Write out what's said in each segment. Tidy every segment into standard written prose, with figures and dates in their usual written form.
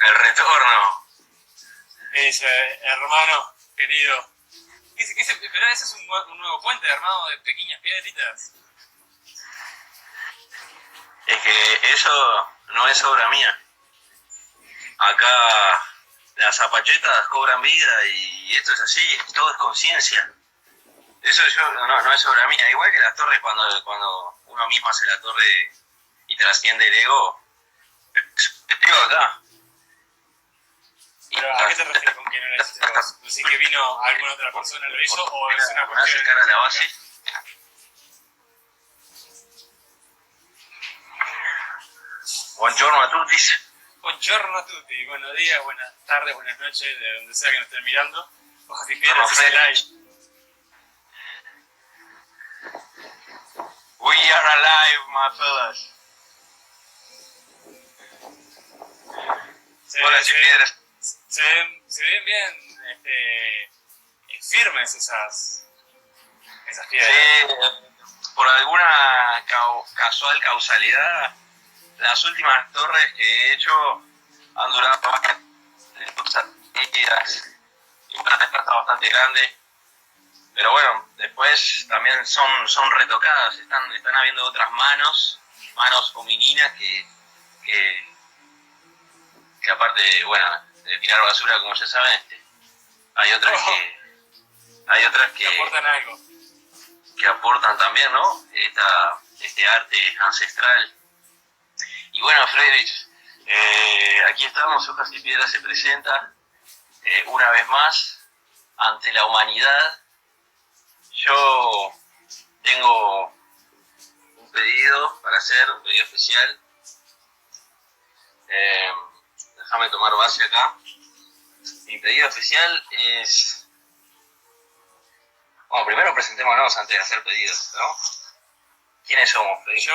El retorno. Hermano querido. Pero ese es un nuevo puente armado de pequeñas piedritas. Es que eso no es obra mía. Acá las zapachetas cobran vida y esto es así, todo es conciencia. Eso no es obra mía. Igual que las torres, cuando uno mismo hace la torre y trasciende el ego, digo acá. ¿Pero a qué te refieres con que no lo hiciste vos? ¿Decís que vino alguna otra persona y lo hizo o es una cuestión? Acercar a la base. Buongiorno a tutti. Buongiorno a tutti. Buenos días, buenas tardes, buenas noches, de donde sea que nos estén mirando. Hojas y piedras es el live. We are alive, my fellas. Hola, piedras. Se ven bien firmes esas piedras. Sí, por alguna casual causalidad, las últimas torres que he hecho han durado días y una está bastante grande. Pero bueno, después también son retocadas, están habiendo otras manos femeninas que aparte, bueno, de tirar basura, como ya saben, hay otras que aportan algo. Que aportan también, ¿no? Este arte ancestral. Y bueno, Friedrich, aquí estamos, Hojas y Piedras se presenta una vez más ante la humanidad. Yo tengo un pedido para hacer, un pedido especial. Déjame tomar base acá. Mi pedido especial es... Bueno, primero presentémonos antes de hacer pedidos, ¿no? ¿Quiénes somos, Freddy?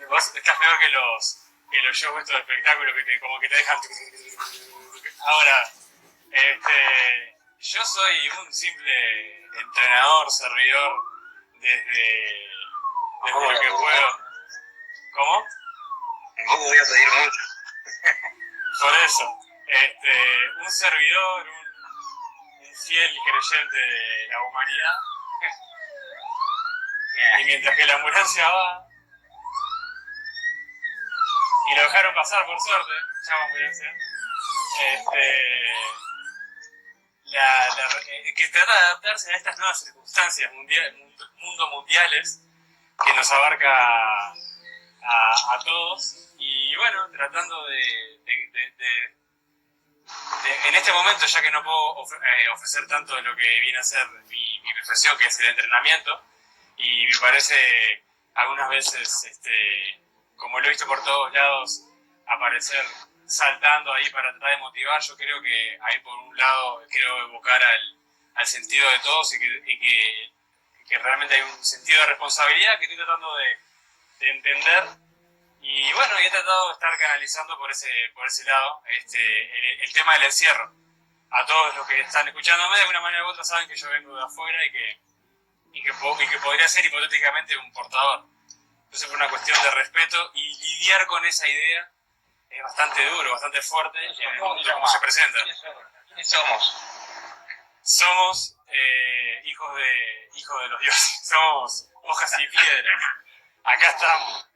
Vos estás peor que los shows estos de espectáculo como que te dejan... Ahora, yo soy un simple entrenador, servidor, desde lo que puedo. ¿Cómo? Tampoco voy a pedir mucho. Por eso, un servidor, un fiel creyente de la humanidad. Y mientras que la ambulancia va, y lo dejaron pasar por suerte, chao ambulancia, que trata de adaptarse a estas nuevas circunstancias mundo mundiales que nos abarca a todos, y bueno, tratando en este momento, ya que no puedo ofrecer tanto de lo que viene a ser mi profesión, que es el entrenamiento, y me parece algunas veces, como lo he visto por todos lados, aparecer saltando ahí para tratar de motivar. Yo creo que ahí por un lado quiero evocar al sentido de todos y que realmente hay un sentido de responsabilidad que estoy tratando de entender. Y bueno, he tratado de estar canalizando por ese lado el tema del encierro. A todos los que están escuchándome, de alguna manera u otra saben que yo vengo de afuera y que podría ser hipotéticamente un portador. Entonces, por una cuestión de respeto y lidiar con esa idea es bastante duro, bastante fuerte en el mundo como se presenta. ¿Quiénes somos? Somos hijos de los dioses. Somos Hojas y Piedras. Acá estamos.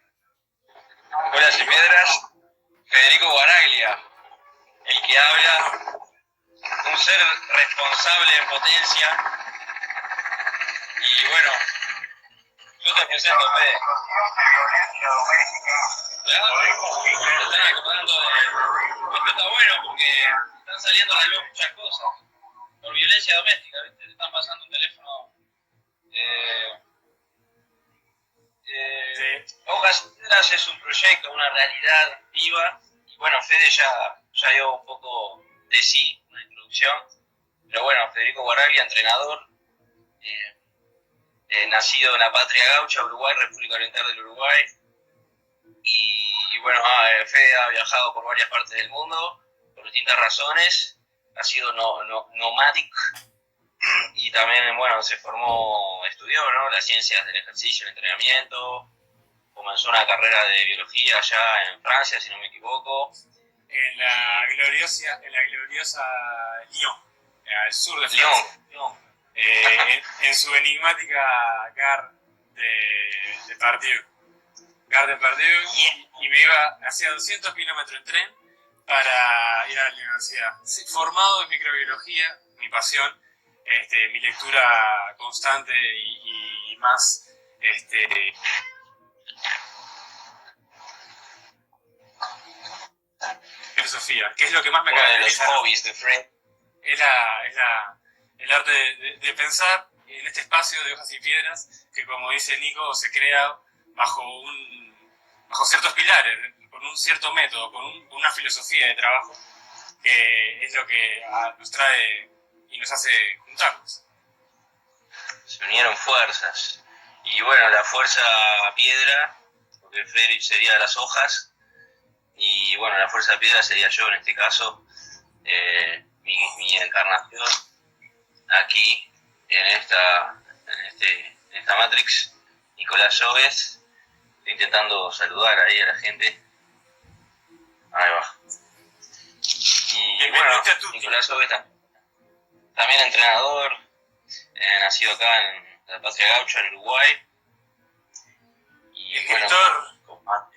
Hojas y Piedras, Federico Baraglia, el que habla, un ser responsable en potencia. Y bueno, Yo te presento, Fede. Claro, te están acordando de... Esto está bueno porque están saliendo a la luz muchas cosas. Por violencia doméstica, ¿viste? Te están pasando un teléfono... Hojas y Piedras es un proyecto, una realidad viva. Y bueno, Fede ya dio un poco de sí, una introducción. Pero bueno, Federico Guaraglia, entrenador, nacido en la patria gaucha, Uruguay, República Oriental del Uruguay. Y bueno, Fede ha viajado por varias partes del mundo, por distintas razones. Ha sido nomádico. Y también, bueno, se formó, estudió, ¿no?, las ciencias del ejercicio y el entrenamiento. Comenzó una carrera de biología allá en Francia, si no me equivoco. En la gloriosa Lyon, al sur de Francia. Lyon. En su enigmática Gare de Pardieu. Gare de Pardieu, y me iba, hacía 200 kilómetros en tren para ir a la universidad. Sí, formado en microbiología, mi pasión, mi lectura constante y más filosofía, que es lo que más me caracteriza. Los hobbies de Fred. Es el arte de pensar en este espacio de Hojas y Piedras, que como dice Nico, se crea bajo ciertos pilares, con un cierto método, con una filosofía de trabajo, que es lo que nos trae y nos hace juntarnos. Se unieron fuerzas. Y bueno, la fuerza piedra, porque Friedrich sería de las hojas, y bueno, la fuerza piedra sería yo en este caso, mi encarnación aquí, en esta Matrix. Nicolás Lloves, estoy intentando saludar ahí a la gente. Ahí va. Y bueno, Nicolás Lloves también entrenador, nacido acá en la patria gaucha, en Uruguay. Y escritor. Bueno,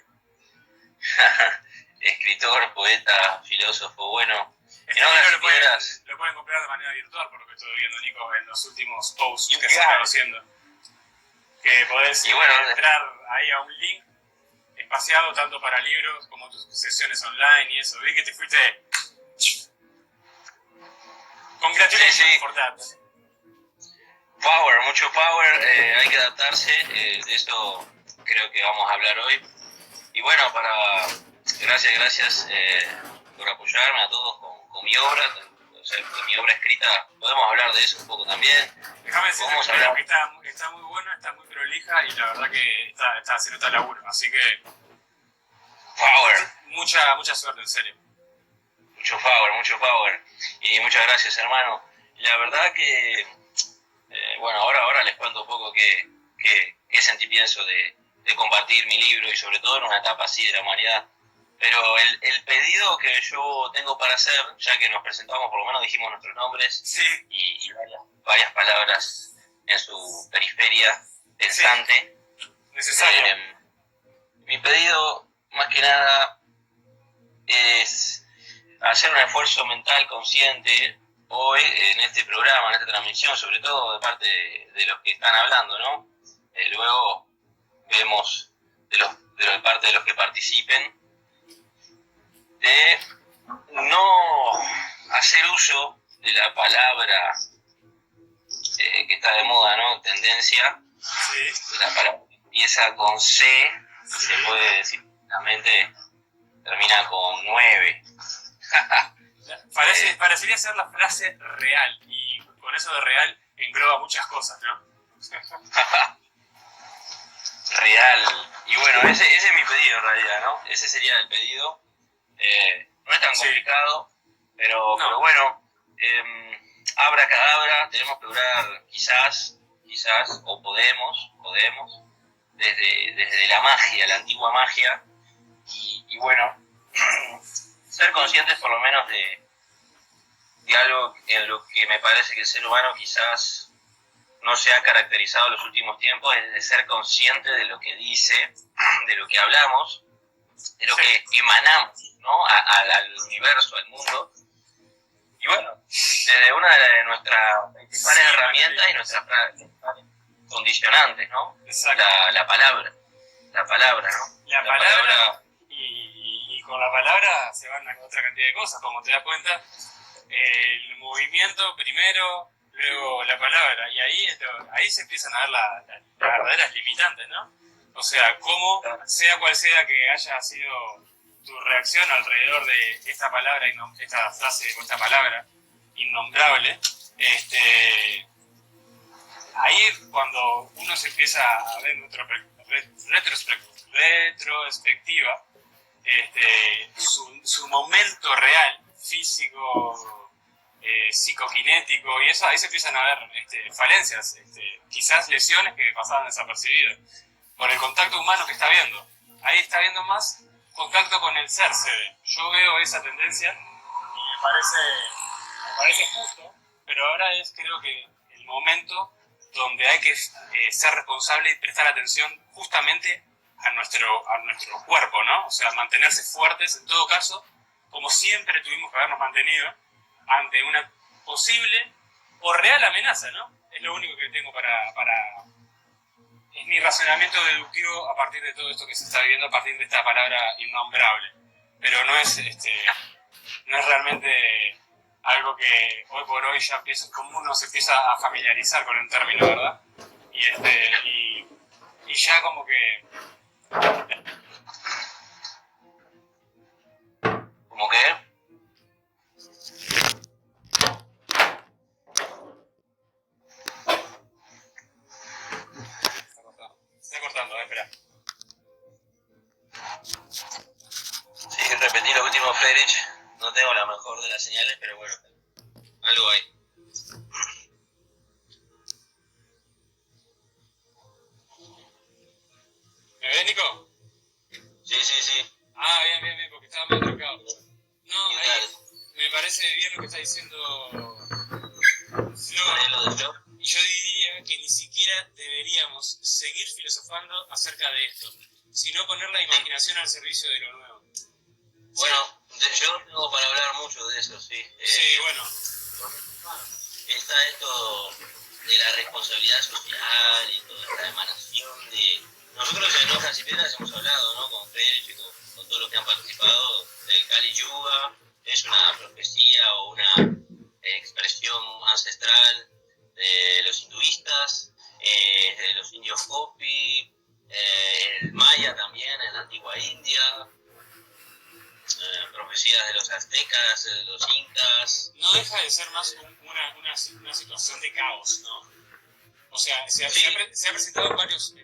escritor, poeta, filósofo, bueno. Lo pueden comprar de manera virtual, por lo que estoy viendo, Nico, en los últimos posts que se están haciendo. Que podés entrar ahí a un link espaciado tanto para libros como tus sesiones online y eso. Vi que te fuiste... Congratulations por that. Power, mucho power, hay que adaptarse, de eso creo que vamos a hablar hoy. Y bueno, gracias por apoyarme a todos con mi obra, o sea, con mi obra escrita. Podemos hablar de eso un poco también. Déjame decirte que está muy buena, está muy prolija y la verdad que está haciendo tal laburo, así que... Power. Mucha suerte, en serio. Mucho power. Y muchas gracias, hermano. La verdad que, bueno, ahora les cuento un poco qué sentí, pienso de compartir mi libro y sobre todo en una etapa así de la humanidad. Pero el pedido que yo tengo para hacer, ya que nos presentamos, por lo menos dijimos nuestros nombres, sí, y varias palabras en su periferia pensante. Sí. Necesario. Mi pedido, más que nada, es hacer un esfuerzo mental consciente hoy en este programa, en esta transmisión, sobre todo de parte de los que están hablando, ¿no? Luego vemos de parte de los que participen, de no hacer uso de la palabra que está de moda, ¿no? Tendencia. Sí. La palabra que empieza con C, se puede decir claramente, termina con 9. Parecería ser la frase real, y con eso de real engloba muchas cosas, ¿no? Real. Y bueno, ese es mi pedido en realidad, ¿no? Ese sería el pedido. No es tan complicado, pero bueno, abracadabra, tenemos que lograr quizás, o podemos, desde la magia, la antigua magia, y bueno, ser conscientes por lo menos de algo en lo que me parece que el ser humano quizás no se ha caracterizado en los últimos tiempos, es de ser consciente de lo que dice, de lo que hablamos, de lo que emanamos, ¿no? al universo, al mundo. Y bueno, desde una de nuestras principales herramientas y nuestras condicionantes, ¿no? Exacto. La palabra, ¿no? La palabra y con la palabra se van a otra cantidad de cosas, como te das cuenta, el movimiento primero, luego la palabra, y ahí se empiezan a ver las verdaderas limitantes, ¿no? O sea, cómo, sea cual sea que haya sido tu reacción alrededor de esta palabra, esta frase o esta palabra innombrable, ahí cuando uno se empieza a ver retrospectiva, su momento real, físico, psicokinético, y eso, ahí se empiezan a ver falencias, quizás lesiones que pasaban desapercibidas por el contacto humano que está viendo. Ahí está viendo más contacto con el ser, se ve. Yo veo esa tendencia y me parece justo, pero ahora creo que el momento donde hay que ser responsable y prestar atención justamente a nuestro cuerpo, ¿no? O sea, mantenerse fuertes en todo caso, como siempre tuvimos que habernos mantenido ante una posible o real amenaza, ¿no? Es lo único que tengo es mi razonamiento deductivo a partir de todo esto que se está viviendo, a partir de esta palabra innombrable. Pero no es realmente algo que hoy por hoy ya como uno se empieza a familiarizar con el término, ¿verdad? Y ya como que... ¿Cómo qué? Se está cortando, espera. Sí, repetí lo último, Fredrich. No tengo la mejor de las señales, pero bueno, algo hay. ¿Me ves, Nico? Sí. Ah, bien, porque estaba medio trocado. No, ahí me parece bien lo que está diciendo Flor. Y yo diría que ni siquiera deberíamos seguir filosofando acerca de esto, sino poner la imaginación al servicio de lo nuevo. Bueno, yo tengo para hablar mucho de eso, sí. Sí, bueno. Está esto de la responsabilidad social y toda esta emanación de... Nosotros en Hojas y Piedras hemos hablado, ¿no? Con Fredrich y con todos los que han participado del Kali Yuga. Es una profecía o una expresión ancestral de los hinduistas, de los indios Hopi, el maya también en la antigua India, profecías de los aztecas, de los incas. No deja de ser más una situación de caos, ¿no? O sea, se ha presentado en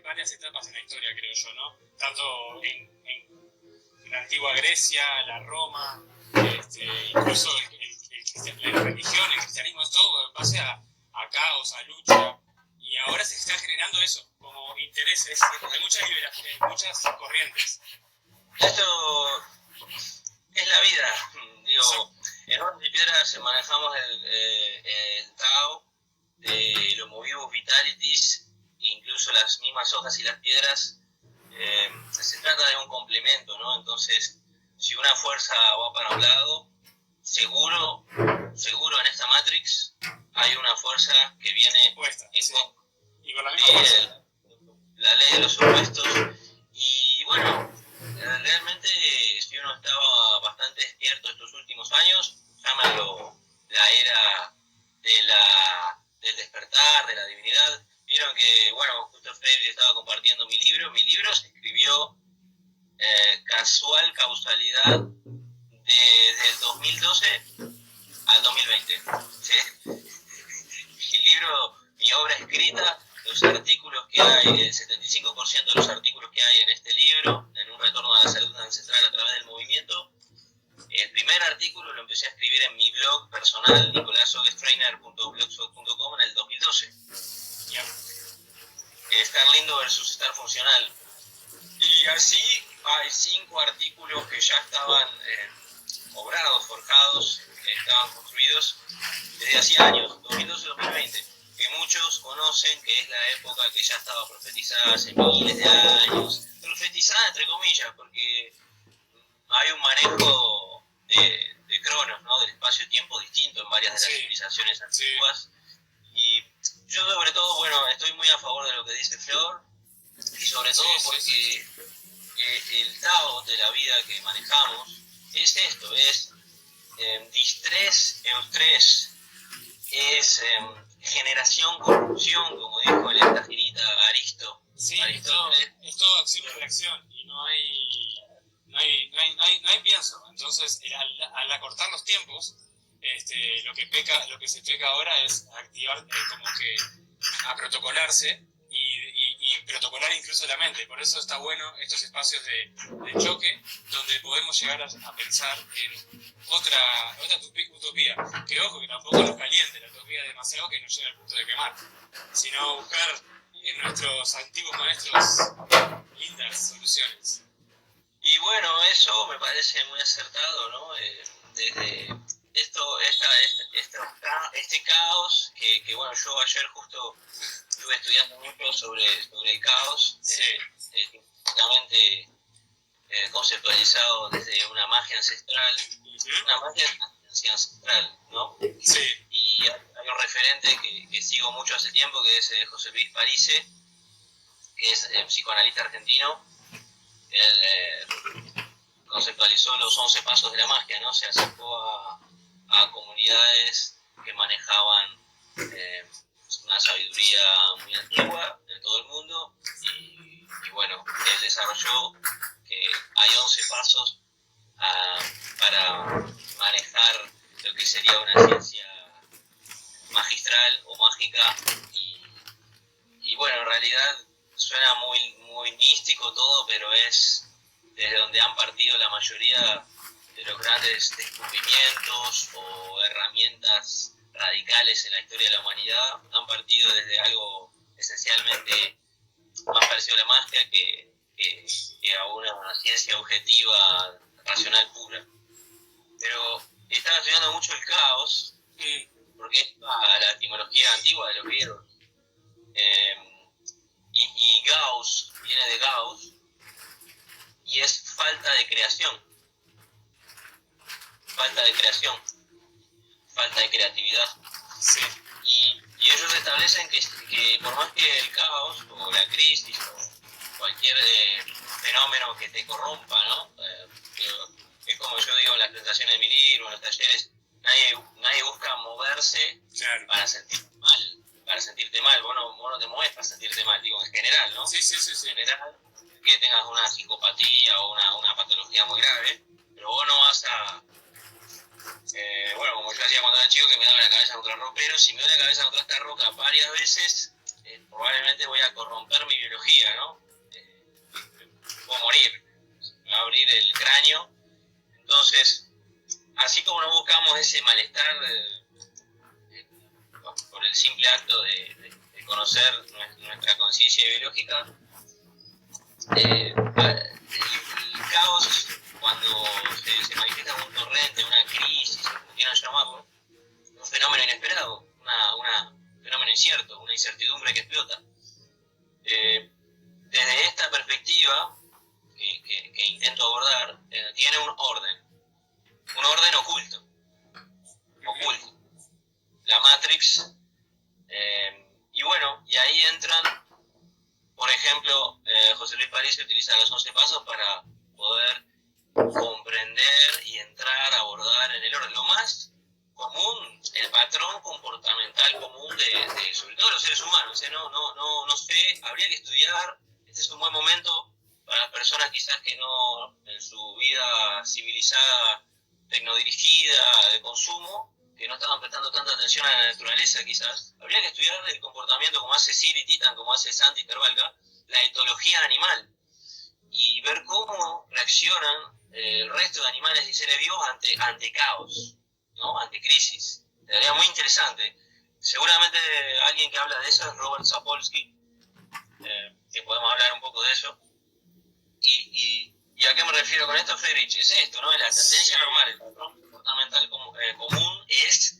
varias etapas en la historia, creo yo, ¿no? Tanto en la antigua Grecia, la Roma, incluso la religión, el cristianismo, es todo en base a caos, a lucha, y ahora se está generando eso, como intereses, hay muchas corrientes. Esto es la vida, digo, en Hojas y Piedras manejamos el Tao, de los Movibus Vitalities, incluso las mismas hojas y las piedras, se trata de un complemento, ¿no? Entonces, si una fuerza va para un lado, seguro en esta Matrix hay una fuerza que viene opuesta, en contra. Y con la misma fuerza. La ley de los opuestos. Y bueno, realmente si uno estaba bastante despierto estos últimos años, llámalo la era del despertar, de la divinidad. Vieron que, bueno, justo Freddy estaba compartiendo mi libro. Mi libro se escribió casual causalidad desde el 2012 al 2020. Sí. Mi libro, mi obra escrita, los artículos que hay, el 75% de los artículos que hay en este libro, en un retorno a la salud ancestral a través del movimiento. El primer artículo lo empecé a escribir en mi blog personal, nicolasogestrainer.blogspot.com, en el 2012. Estar lindo versus estar funcional. Y así hay 5 artículos que ya estaban obrados, forjados, que estaban construidos desde hacía años, 2012-2020, que muchos conocen que es la época que ya estaba profetizada hace miles de años. Profetizada entre comillas, porque hay un manejo de cronos, ¿no? Del espacio-tiempo distinto en varias de las civilizaciones antiguas. Y yo sobre todo, bueno, estoy muy a favor de lo que dice Flor, y sobre todo porque el Tao de la vida que manejamos es esto, es distrés, eustrés, es generación, corrupción, como dijo el Estaginita Aristo. Sí, es todo acción y reacción, y no hay pienso. Entonces, al acortar los tiempos, lo que se peca ahora es activar, como que a protocolarse y protocolar incluso la mente. Por eso está bueno estos espacios de choque, donde podemos llegar a pensar en otra utopía. Que ojo, que tampoco nos caliente la utopía demasiado, que nos llegue al punto de quemar, sino buscar en nuestros antiguos maestros lindas soluciones. Y bueno, eso me parece muy acertado, ¿no? Desde este caos, que bueno, yo ayer justo estuve estudiando mucho sobre el caos, básicamente conceptualizado desde una magia ancestral, una magia ancestral, ¿no? Sí. Y hay un referente que sigo mucho hace tiempo, que es José Luis Parise, que es psicoanalista argentino. Él conceptualizó los 11 pasos de la magia, ¿no? Se acercó a comunidades que manejaban una sabiduría muy antigua en todo el mundo, y bueno, él desarrolló que hay 11 pasos para manejar lo que sería una ciencia magistral o mágica, y bueno, en realidad suena muy, muy místico todo, pero es desde donde han partido la mayoría de los grandes descubrimientos o herramientas radicales en la historia de la humanidad. Han partido desde algo esencialmente más parecido a la magia que a una ciencia objetiva, racional pura. Pero estaba estudiando mucho el caos, porque es la etimología antigua de los griegos. Y Gauss viene de Gauss, y es falta de creación, falta de creatividad. Sí. Y ellos establecen que por más que el caos o la crisis o cualquier fenómeno que te corrompa, ¿no? Es como yo digo en las presentaciones de mi libro, en los talleres, nadie busca moverse para sentirte mal. Vos no te mueves para sentirte mal, digo en general, ¿no? Sí. En general, que tengas una psicopatía o una patología muy grave, pero vos no vas a... bueno, como yo hacía cuando era chico, que me daba la cabeza contra el ropero, si me doy la cabeza contra esta roca varias veces, probablemente voy a corromper mi biología, ¿no? Puedo morir, me va a abrir el cráneo. Entonces, así como no buscamos ese malestar por el simple acto de conocer nuestra conciencia biológica, el caos, cuando se manifiesta un torrente, una crisis, como quieran llamarlo, un fenómeno inesperado, un fenómeno incierto, una incertidumbre que explota. Desde esta perspectiva que intento abordar, tiene un orden oculto. La Matrix, y bueno, y ahí entran, por ejemplo, José Luis París utiliza los 11 pasos para poder comprender y entrar a abordar en el orden. Lo más común, el patrón comportamental común de sobre todo los seres humanos, no sé, habría que estudiar. Este es un buen momento para las personas quizás que no, en su vida civilizada, tecnodirigida, de consumo, que no estaban prestando tanta atención a la naturaleza quizás. Habría que estudiar el comportamiento, como hace Siri Titan, como hace Santi Tervalca, la etología animal, y ver cómo reaccionan el resto de animales y seres vivos ante caos, ¿no? Ante crisis. Sería muy interesante. Seguramente alguien que habla de eso es Robert Sapolsky, que podemos hablar un poco de eso. ¿Y a qué me refiero con esto, Friedrich? Es esto, ¿no? La tendencia normal, el patrón comportamental común es,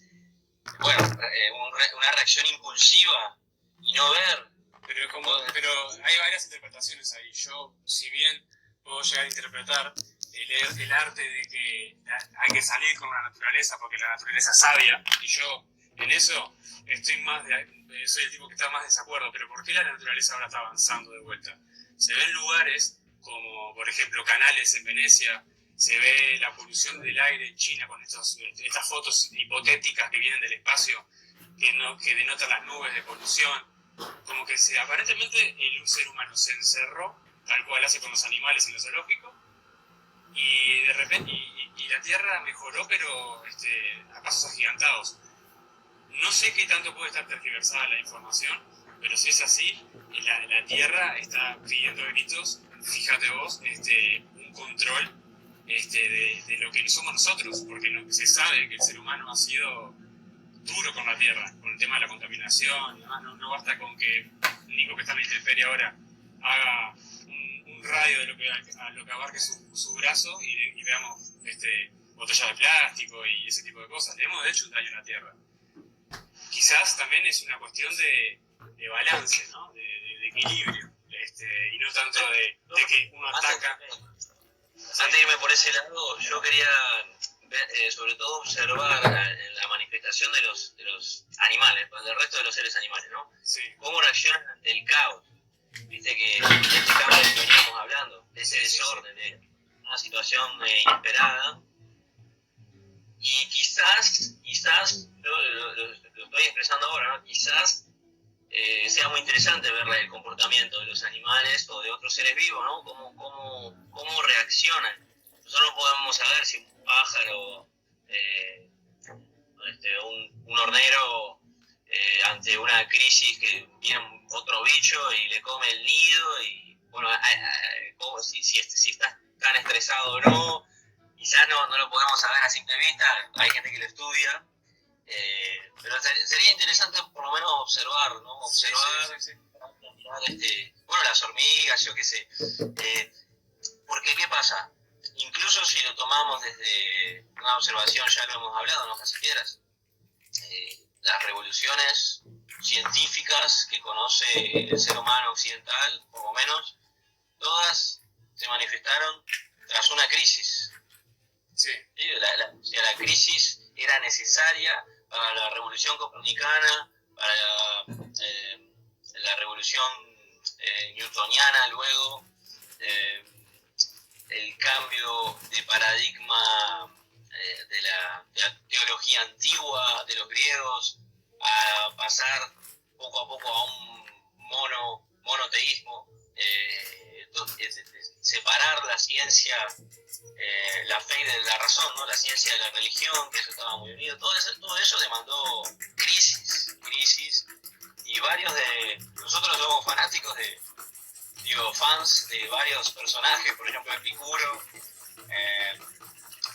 bueno, una reacción impulsiva y no ver. Pero hay varias interpretaciones ahí. Yo, si bien puedo llegar a interpretar el arte de que hay que salir con la naturaleza porque la naturaleza es sabia, y yo En eso soy el tipo que está más de desacuerdo, pero ¿por qué la naturaleza ahora está avanzando de vuelta? Se ven lugares como, por ejemplo, canales en Venecia, se ve la polución del aire en China con estas fotos hipotéticas que vienen del espacio, que denotan las nubes de polución, como que aparentemente el ser humano se encerró, tal cual hace con los animales en los zoológicos, y de repente y la Tierra mejoró, pero a pasos agigantados. No sé qué tanto puede estar tergiversada la información, pero si es así, la Tierra está pidiendo a gritos, fíjate vos, un control de lo que somos nosotros, porque se sabe que el ser humano ha sido duro con la Tierra, con el tema de la contaminación, y demás. No basta con que Nico, que está en la intemperie ahora, haga un radio de lo que abarque su brazo y veamos botellas de plástico y ese tipo de cosas. Le hemos hecho un daño a la Tierra. Quizás también es una cuestión de balance, ¿no? De equilibrio, y no tanto de que uno ataca. Antes de irme por ese lado, yo quería ver, sobre todo observar la manifestación de los animales, del resto de los seres animales, ¿no? Sí. Cómo reaccionan ante el caos. Viste que de este caos del que veníamos hablando, de ese desorden, de una situación inesperada. Y quizás lo estoy expresando ahora, ¿no? Quizás sea muy interesante ver el comportamiento de los animales o de otros seres vivos, ¿no? Cómo reaccionan. Nosotros no podemos saber si un pájaro, un hornero, ante una crisis que viene otro bicho y le come el nido, y bueno, si está tan estresado o no, quizás no lo podemos saber a simple vista, hay gente que lo estudia. Pero sería interesante por lo menos observar, ¿no? Observar, sí. Bueno, las hormigas, yo qué sé. Porque, ¿qué pasa? Incluso si lo tomamos desde una observación, ya lo hemos hablado en Hojas y Piedras, las revoluciones científicas que conoce el ser humano occidental, por lo menos, todas se manifestaron tras una crisis. Sí. La crisis era necesaria para la revolución copernicana, para la revolución newtoniana, luego el cambio de paradigma de la teología antigua de los griegos, a pasar poco a poco a un monoteísmo, separar la ciencia, la fe de la razón, ¿no? La ciencia de la religión, que eso estaba muy unido. Todo eso demandó crisis, y varios de nosotros somos fanáticos fans de varios personajes, por ejemplo Epicuro,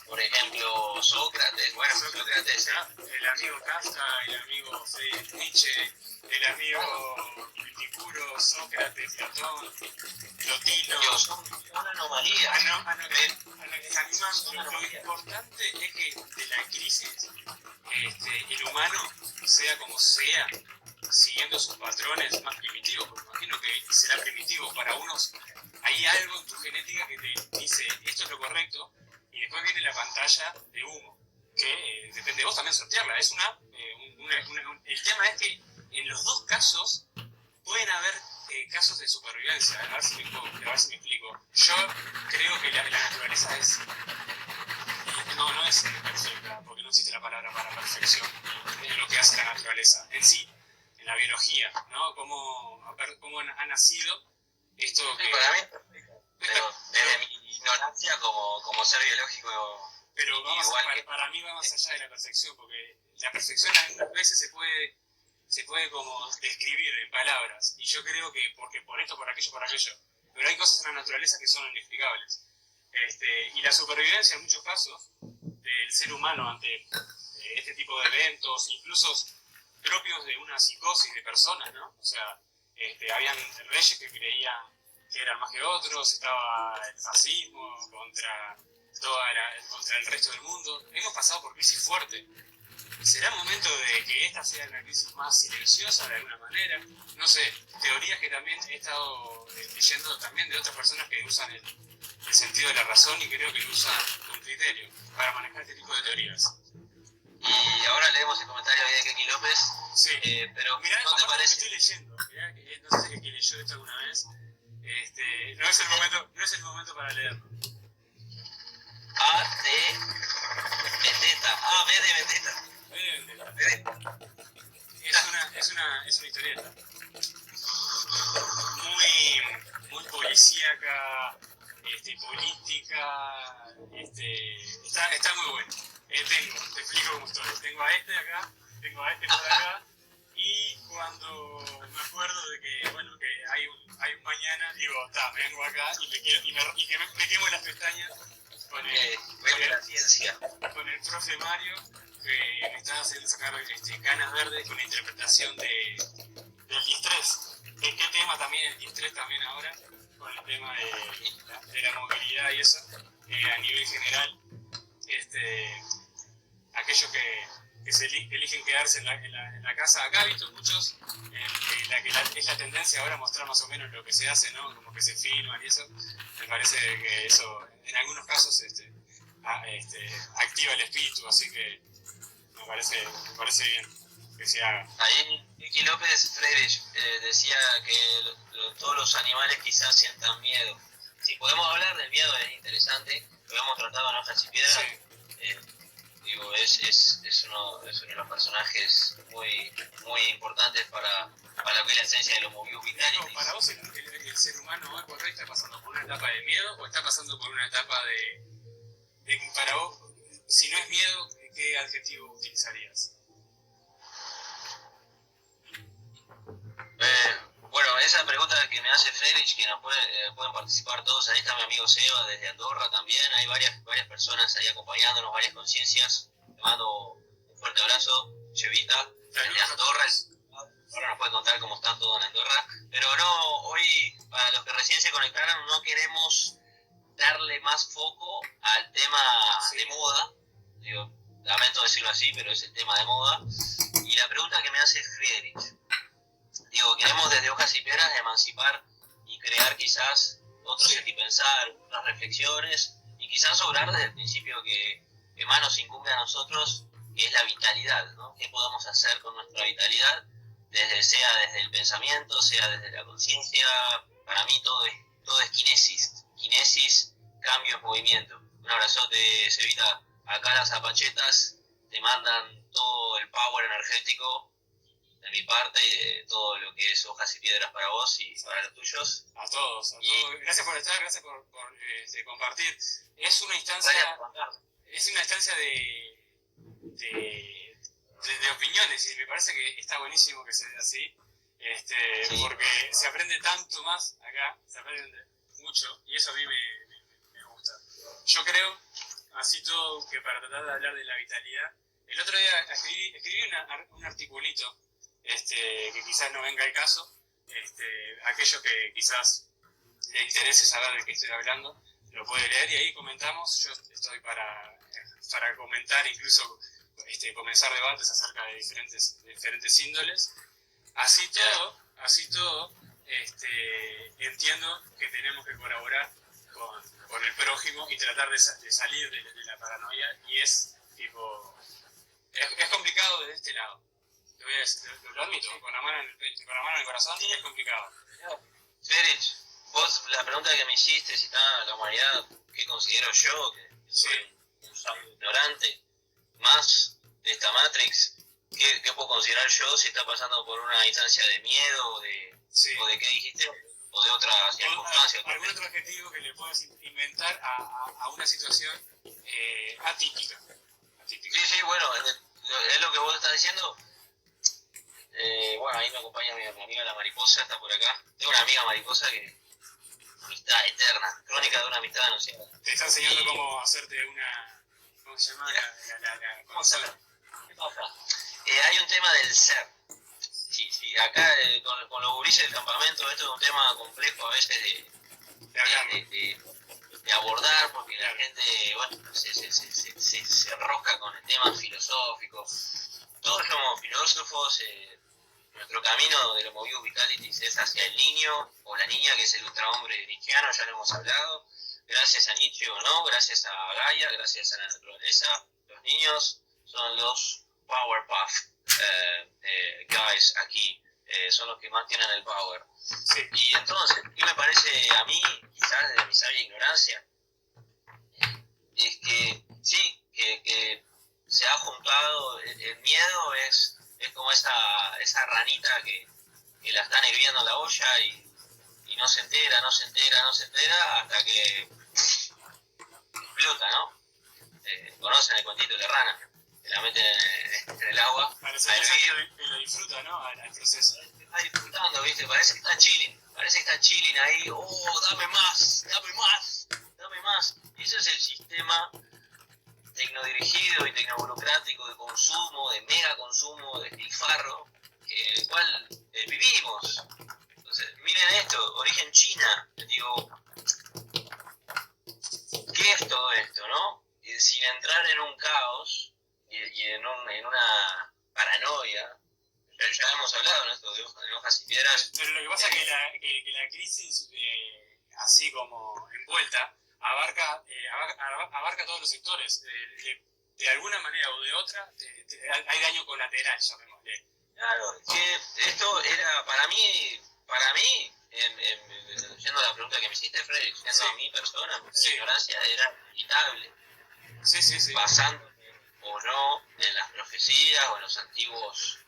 por ejemplo Sócrates, Sócrates, el amigo Kafka, el amigo Nietzsche, el amigo Epicuro, Sócrates, Platón, Plotino. Son una anomalía. Lo importante es que de la crisis el humano, sea como sea, siguiendo sus patrones más primitivos, porque imagino que será primitivo para unos, hay algo en tu genética que te dice esto es lo correcto, y después viene la pantalla de humo, que depende de vos también sortearla. Es el tema es que en los dos casos pueden haber casos de supervivencia. A ver si me explico. Yo creo que la naturaleza no es perfecta, porque no existe la palabra para perfección en lo que hace la naturaleza en sí, en la biología, ¿no? Cómo ha nacido esto que... Sí, para mí es perfecto, pero desde mi ignorancia como ser biológico... Pero para mí va más allá de la perfección, porque la perfección algunas veces se puede como describir en palabras, y yo creo que porque por esto, por aquello, pero hay cosas en la naturaleza que son inexplicables. Y la supervivencia en muchos casos del ser humano ante este tipo de eventos, incluso propios de una psicosis de personas, ¿no? O sea, habían reyes que creían que eran más que otros, estaba el fascismo contra el resto del mundo. Hemos pasado por crisis fuertes. ¿Será momento de que esta sea una crisis más silenciosa de alguna manera? No sé, teorías que también he estado leyendo también de otras personas que usan el sentido de la razón, y creo que lo usan con criterio para manejar este tipo de teorías. Y ahora leemos el comentario de Keki López. Sí. Pero Mirá, ¿no te parece? estoy leyendo. Mirá, no sé si quien leyó esto alguna vez. No es el momento para leerlo. A de Vendetta. A, B de Vendetta. Es una historieta muy policíaca, política, está muy bueno. Te explico cómo estoy. Tengo a este acá, tengo a este por acá, y cuando me acuerdo de que, bueno, que hay un mañana, digo, me vengo acá y me quemo las pestañas con el profe Mario, que me está haciendo sacar canas verdes con la interpretación del distrés. ¿Qué tema también el distrés también ahora? Con el tema de la movilidad y eso, a nivel general, aquellos que se eligen quedarse en la casa. Acá he visto muchos, es la tendencia ahora a mostrar más o menos lo que se hace, ¿no? Como que se filman y eso. Me parece que eso, en algunos casos, activa el espíritu, así que me parece bien que se haga. Ahí Kiki López Friedrich decía que todos los animales quizás sientan miedo. Si podemos hablar del miedo es interesante, lo hemos tratado en Hojas y Piedras. Sí. Digo, es uno de los personajes muy importantes para lo que es la esencia de los Mobius Vitalities. ¿Para vos el ser humano hoy por hoy está pasando por una etapa de miedo o está pasando por una etapa de para vos, si no es miedo, ¿qué adjetivo utilizarías? Bueno, esa pregunta que me hace Friedrich, que nos pueden participar todos, ahí está mi amigo Seba desde Andorra también, hay varias personas ahí acompañándonos, varias conciencias. Te mando un fuerte abrazo, Chevita, desde Andorra. Ahora nos puede contar cómo está todo en Andorra. Pero no, hoy, para los que recién se conectaron, no queremos darle más foco al tema de moda. Digo, lamento decirlo así, pero es el tema de moda. Y la pregunta que me hace Friedrich, digo, queremos desde Hojas y Piedras emancipar y crear quizás otro pensar, otras reflexiones, y quizás obrar desde el principio que más nos incumbe a nosotros, que es la vitalidad, ¿no? ¿Qué podemos hacer con nuestra vitalidad? Sea desde el pensamiento, sea desde la conciencia. Para mí todo es kinesis, cambios, movimiento. Un abrazote, Cevita. Acá las zapachetas te mandan todo el power energético de mi parte y de todo lo que es Hojas y Piedras para vos y para los tuyos. A todos. Gracias por estar, gracias por compartir. Es una instancia de opiniones, y me parece que está buenísimo que se dé así, porque se aprende tanto más acá, se aprende mucho, y eso a mí me gusta. Yo creo, así todo, que para tratar de hablar de la vitalidad, el otro día escribí un articulito, que quizás no venga al caso, aquellos que quizás le interese saber de qué estoy hablando, lo puede leer y ahí comentamos. Yo estoy para comentar, incluso comenzar debates acerca de diferentes índoles. Así todo, entiendo que tenemos que colaborar con el prójimo y tratar de salir de la paranoia, y es complicado desde este lado. Lo admito, con la mano en el corazón, es complicado. Friedrich, vos, la pregunta que me hiciste, si está la humanidad, ¿qué considero yo? Que soy un ignorante más de esta Matrix. ¿Qué puedo considerar yo si está pasando por una instancia de miedo o de qué dijiste? O de otra circunstancia. ¿Algún otro adjetivo que le puedas inventar a una situación atípica? Sí, bueno, es lo que vos estás diciendo. Bueno, ahí me acompaña mi amiga la mariposa, está por acá. Tengo una amiga mariposa que amistad eterna, crónica de una amistad anunciada. Te está enseñando cómo hacerte una... ¿Cómo se llama? ¿Cómo se llama? Hay un tema del ser. Sí, acá con los gurises del campamento, esto es un tema complejo a veces de abordar, porque la gente, bueno, se enrosca con el tema filosófico. Todos somos filósofos. Nuestro camino de los Mobius Vitalities es hacia el niño o la niña, que es el ultrahombre nietzscheano, ya lo hemos hablado. Gracias a Nietzsche o no, gracias a Gaia, gracias a la naturaleza, los niños son los Powerpuff Guys aquí, son los que más tienen el power. Sí. Y entonces, ¿qué me parece a mí, quizás desde mi sabia ignorancia? Es que sí, que se ha juntado, el miedo es como esa ranita que la están hirviendo en la olla y no se entera hasta que explota, ¿no? ¿Conocen el cuentito de la rana? Que la meten en el agua. Parece que lo disfruta, ¿no? Al proceso. Está disfrutando, ¿viste? Parece que está chilling ahí. ¡Oh, dame más! Y ese es el sistema tecnodirigido y tecnoburocrático de consumo, de mega consumo, de despilfarro, en el cual vivimos. Entonces, miren esto, origen China. Digo, ¿qué es todo esto, no? Sin entrar en un caos y en una paranoia. Ya hemos hablado, ¿no? Esto de hojas y piedras. Pero lo que pasa es que la crisis, así como envuelta, abarca todos los sectores. De alguna manera o de otra, hay daño colateral, llamémosle. Claro, que esto era para mí yendo a la pregunta que me hiciste, Freddy, yendo a mi persona, mi ignorancia era inevitable. Sí. Basando o no en las profecías o en los antiguos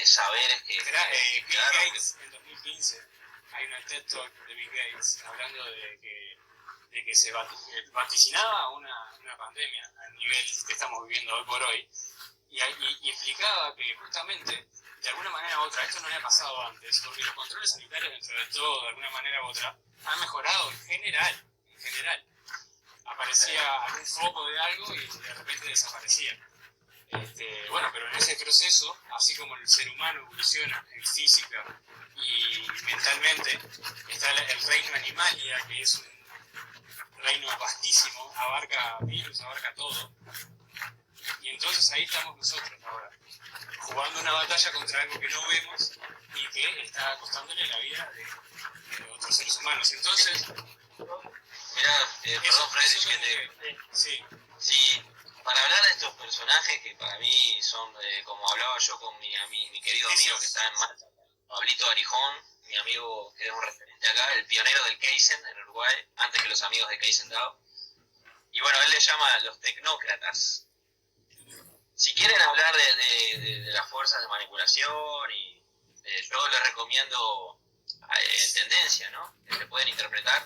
saberes que... Bill Gates, en 2015, hay una TED Talk de Bill Gates hablando de que se vaticinaba una pandemia al nivel que estamos viviendo hoy por hoy, y explicaba que justamente, de alguna manera u otra, esto no había pasado antes, porque los controles sanitarios dentro de todo, de alguna manera u otra, han mejorado en general. Aparecía algún foco de algo y de repente desaparecía. Bueno, pero en ese proceso, así como el ser humano evoluciona en física y mentalmente, está el reino animalia, que es un reino vastísimo, abarca virus, abarca todo. Y entonces ahí estamos nosotros ahora, jugando una batalla contra algo que no vemos y que está costándole la vida de otros seres humanos. Entonces, mirá, perdón, Freddy, sí, para hablar de estos personajes que para mí son, como hablaba yo con mi querido amigo que está en Malta, Pablito Arijón, mi amigo que es un referente acá, el pionero del Kaizen en Uruguay, antes que los amigos de Kaizen DAO. Y bueno, él le llama a los tecnócratas. Si quieren hablar de las fuerzas de manipulación, yo les recomiendo en tendencia, ¿no? Que se pueden interpretar.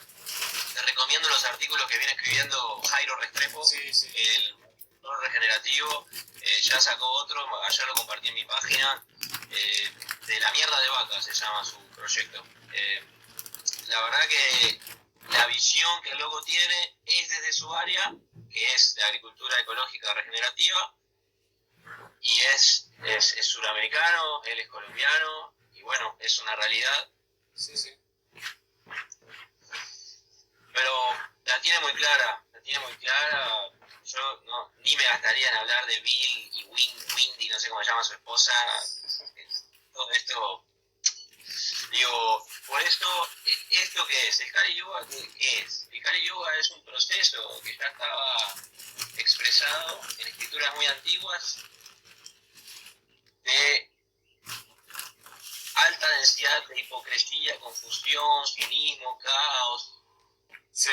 Les recomiendo los artículos que viene escribiendo Jairo Restrepo, el doctor regenerativo. Ya sacó otro, ayer lo compartí en mi página, de la mierda de vaca se llama su proyecto. La verdad que la visión que el loco tiene es desde su área, que es de agricultura ecológica regenerativa, y es suramericano, él es colombiano, y bueno, es una realidad. Sí. Pero la tiene muy clara. Yo ni me gastaría en hablar de Bill y Windy, no sé cómo se llama su esposa. Todo esto, digo, por esto, ¿esto qué es? ¿El Kali Yuga qué es? El Kali Yuga es un proceso que ya estaba expresado en escrituras muy antiguas de alta densidad de hipocresía, confusión, cinismo, caos. Sí.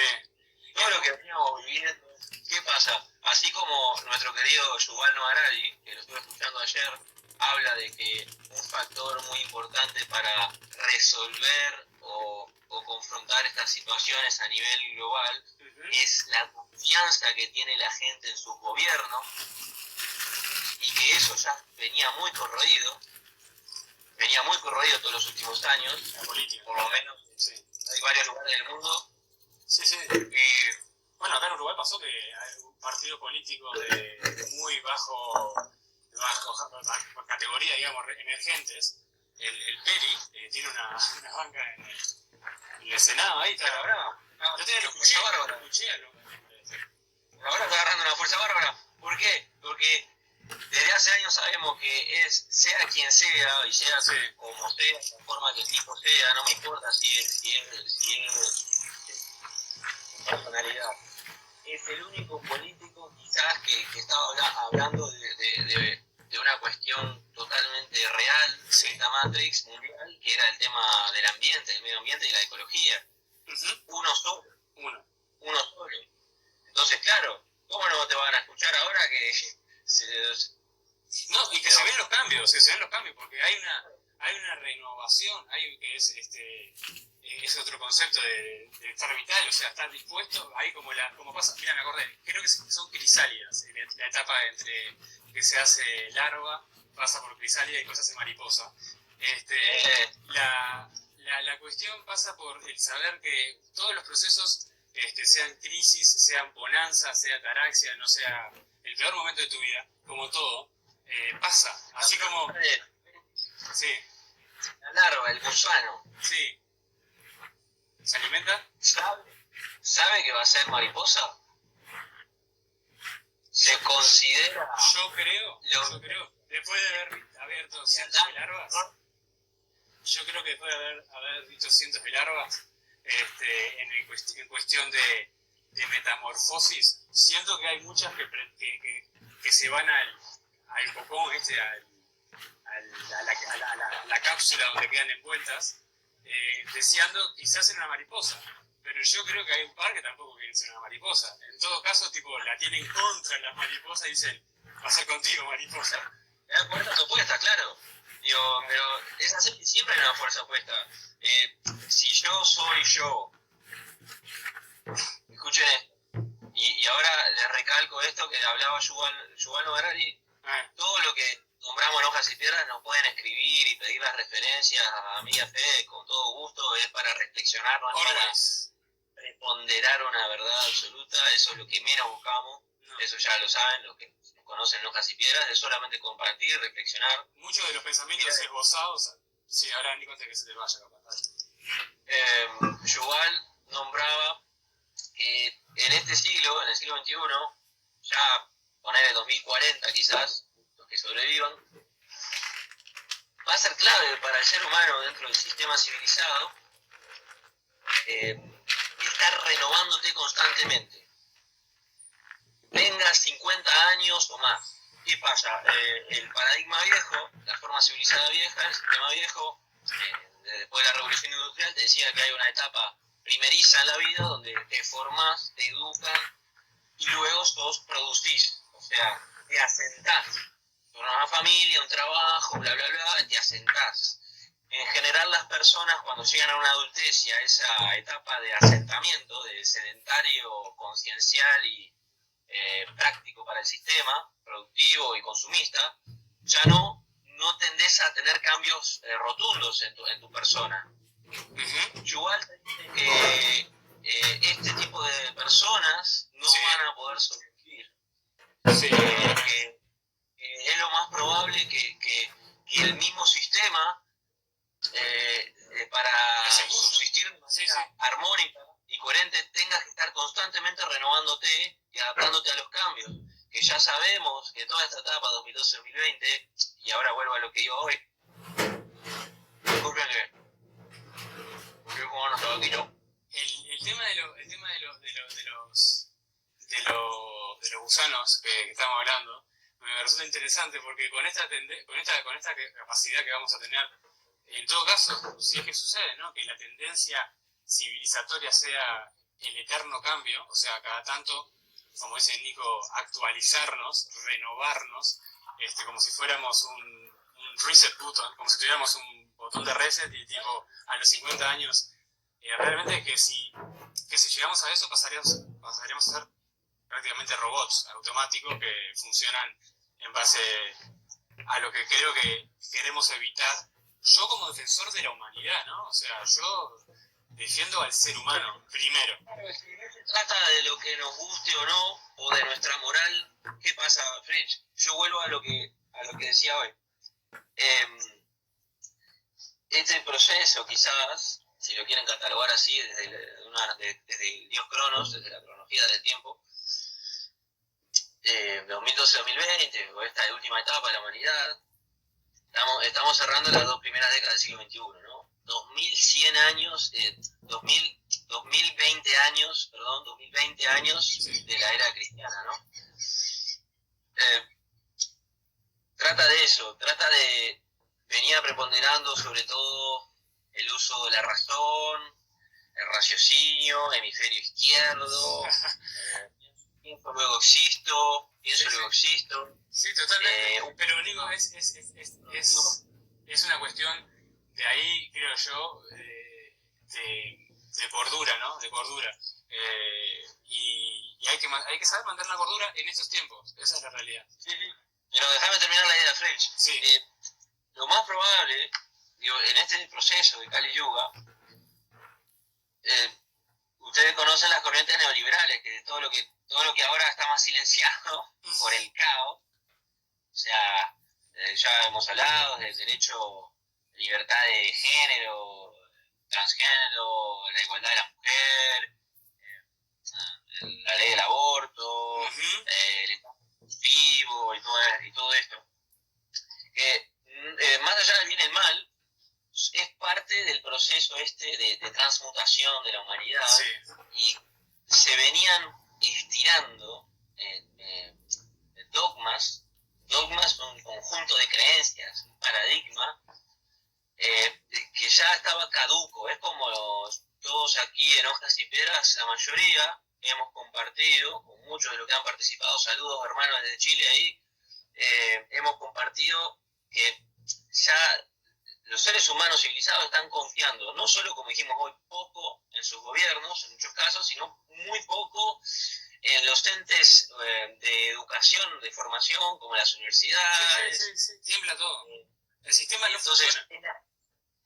Todo lo que veníamos viviendo. ¿Qué pasa? Así como nuestro querido Yuval Noah Harari, que lo estuve escuchando ayer, habla de que un factor muy importante para resolver o confrontar estas situaciones a nivel global es la confianza que tiene la gente en su gobierno, y que eso ya venía muy corroído todos los últimos años, La política. por lo menos hay varios lugares del mundo. Sí. Y bueno, acá en Uruguay pasó que hay un partido político de muy bajo categoría, digamos, emergentes, el Peri, tiene una banca en el Senado, ahí está. Yo tenía los cuchillos, ahora está agarrando una fuerza bárbara. ¿Por qué? Porque desde hace años sabemos que sea quien sea, y sea como sea, la forma que el tipo sea, no me importa si es personalidad. es el único político quizás que estaba hablando de una cuestión totalmente real, Sí. esta Matrix mundial, que era el tema del ambiente, del medio ambiente y la ecología. Uno solo. Uno solo. Entonces, claro, ¿cómo no te van a escuchar ahora que no, y que se ven los cambios, porque hay una renovación, que es otro concepto de estar vital, o sea, estar dispuesto, hay como pasa, mira, me acordé, creo que son crisálidas, la etapa entre que se hace larva, pasa por crisálida y después se hace mariposa. La cuestión pasa por el saber que todos los procesos, sean crisis, sean bonanzas, sea ataraxia, no sea el peor momento de tu vida, como todo, pasa. Así como... Sí. La larva, el gusano. Sí. ¿Se alimenta? ¿Sabe que va a ser mariposa? Se considera... Yo creo, después de haber abierto cientos de larvas, yo creo que después de haber visto cientos de larvas, en cuestión de metamorfosis, siento que hay muchas que se van al cocón, a la cápsula donde quedan envueltas, deseando quizás ser una mariposa. Pero yo creo que hay un par que tampoco quieren ser una mariposa. En todo caso, tipo, la tienen contra las mariposas y dicen, va a ser contigo, mariposa. Es fuerzas opuestas, claro. Digo, pero es así, siempre hay una fuerza opuesta. Si yo soy yo, escuchen esto, y ahora les recalco esto que hablaba Yuval Noah Harari, todo lo que nombramos en Hojas y Piedras nos pueden escribir y pedir las referencias a mí y a Fede con todo gusto, es para reflexionar, no es para preponderar una verdad absoluta, eso es lo que menos buscamos, eso ya lo saben, los que nos conocen en Hojas y Piedras, es solamente compartir, reflexionar. Muchos de los pensamientos esbozados, sí, ahora Nico, antes que se te vaya capaz. Yuval nombraba que en este siglo, en el siglo XXI, ya poner el 2040 quizás, los que sobrevivan, va a ser clave para el ser humano dentro del sistema civilizado estar renovándote constantemente. Tengas 50 años o más. ¿Qué pasa? El paradigma viejo, la forma civilizada vieja, el sistema viejo, después de la revolución industrial te decía que hay una etapa primeriza en la vida donde te formás, te educan y luego vos producís, o sea, te asentás. Con una familia, un trabajo, bla, bla, bla, te asentás. En general las personas cuando llegan a una adultez y a esa etapa de asentamiento, de sedentario, conciencial y práctico para el sistema, productivo y consumista, ya no tendés a tener cambios rotundos en tu persona. Yuval dice que este tipo de personas no van a poder sobrevivir. Que es lo más probable que el mismo sistema, para subsistir de manera armónica y coherente, tengas que estar constantemente renovándote y adaptándote a los cambios. Que ya sabemos que toda esta etapa 2012-2020, y ahora vuelvo a lo que iba hoy, disculpen que estoy jugando hasta aquí, ¿no? El tema de los gusanos que estamos hablando me resulta interesante porque con esta capacidad que vamos a tener, en todo caso, si es que sucede, ¿no? Que la tendencia civilizatoria sea el eterno cambio, o sea, cada tanto, como dice Nico, actualizarnos, renovarnos, como si fuéramos un reset button, como si tuviéramos un botón de reset y tipo a los 50 años, realmente que si llegamos a eso pasaríamos a ser prácticamente robots automáticos que funcionan en base a lo que creo que queremos evitar. Yo como defensor de la humanidad, ¿no? O sea, yo defiendo al ser humano primero. Claro, si no se trata de lo que nos guste o no, o de nuestra moral, ¿qué pasa, Fritz? Yo vuelvo a lo que decía hoy. Este proceso, quizás, si lo quieren catalogar así, desde el dios Cronos, desde la cronología del tiempo, 2012-2020, o esta última etapa de la humanidad, estamos cerrando las dos primeras décadas del siglo XXI, ¿no? 2100 años, 2020 años, perdón, 2020 años de la era cristiana, ¿no? Trata de eso, venía preponderando sobre todo el uso de la razón, el raciocinio, hemisferio izquierdo, pienso luego existo, luego existo. Sí, totalmente. Pero Nico, es una cuestión de ahí, creo yo, de cordura, ¿no? De cordura. Y hay que saber mantener la cordura en estos tiempos. Esa es la realidad. Sí. Pero déjame terminar la idea, French. Sí. Lo más probable, digo, en este proceso de Kali Yuga, ustedes conocen las corrientes neoliberales, que todo lo que ahora está más silenciado por el caos, o sea, ya hemos hablado del derecho, libertad de género, transgénero, la igualdad de la mujer, la ley del aborto, el Estado inclusivo y todo esto, que más allá del bien y el mal, es parte del proceso de transmutación de la humanidad, sí. Y se venían estirando dogmas, un conjunto de creencias, un paradigma que ya estaba caduco. Es como todos aquí en Hojas y Piedras, la mayoría hemos compartido, con muchos de los que han participado, saludos hermanos desde Chile ahí, hemos compartido que ya los seres humanos civilizados están confiando, no solo, como dijimos hoy, poco en sus gobiernos, en muchos casos, sino muy poco en los entes de educación, de formación, como las universidades. Sí. Tiembla todo. El sistema no entonces, funciona.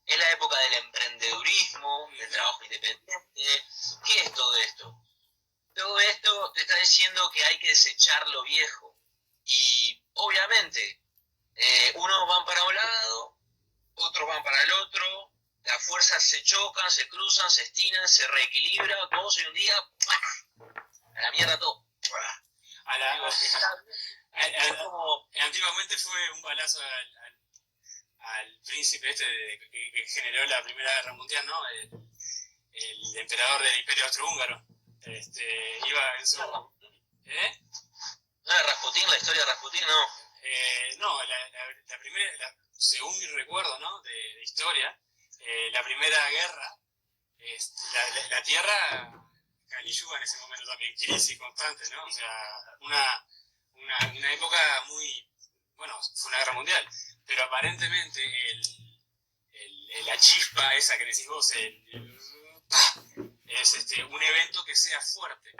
Es la época del emprendedurismo, del trabajo independiente. ¿Qué es todo esto? Todo esto te está diciendo que hay que desechar lo viejo. Y obviamente, unos van para un lado, otros van para el otro, las fuerzas se chocan, se cruzan, se estiran, se reequilibran, todos en un día, a la mierda todo. Antiguamente fue un balazo al príncipe que generó la Primera Guerra Mundial, ¿no? El emperador del Imperio Austrohúngaro. Iba en su... ¿No era Rasputín, la historia de Rasputín, no? No, la primera, según mi recuerdo, ¿no? de historia, la Primera Guerra, la Tierra, Kali Yuga en ese momento también, crisis constante, ¿no? O sea, una época muy... Bueno, fue una guerra mundial, pero aparentemente la chispa esa que decís vos, es un evento que sea fuerte.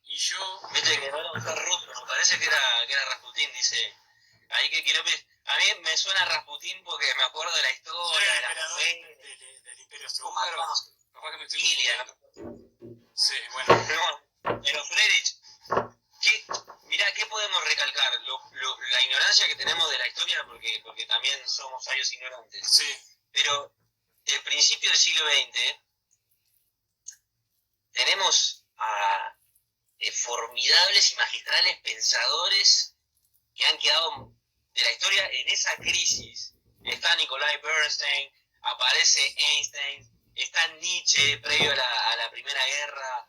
Y yo... Viste que no era un ruso, me parece que era Rasputín, dice... Ahí que Quilopes... A mí me suena Rasputín porque me acuerdo de la historia, de la mujer... del Imperio Austrohúngaro. Capaz que me estoy confundiendo. Sí, bueno. Pero Friedrich, mirá, ¿qué podemos recalcar? La ignorancia que tenemos de la historia, porque también somos sabios ignorantes. Sí. Pero el principio del siglo XX tenemos a formidables y magistrales pensadores que han quedado de la historia en esa crisis. Está Nikolai Bernstein, aparece Einstein, está Nietzsche previo a la Primera Guerra,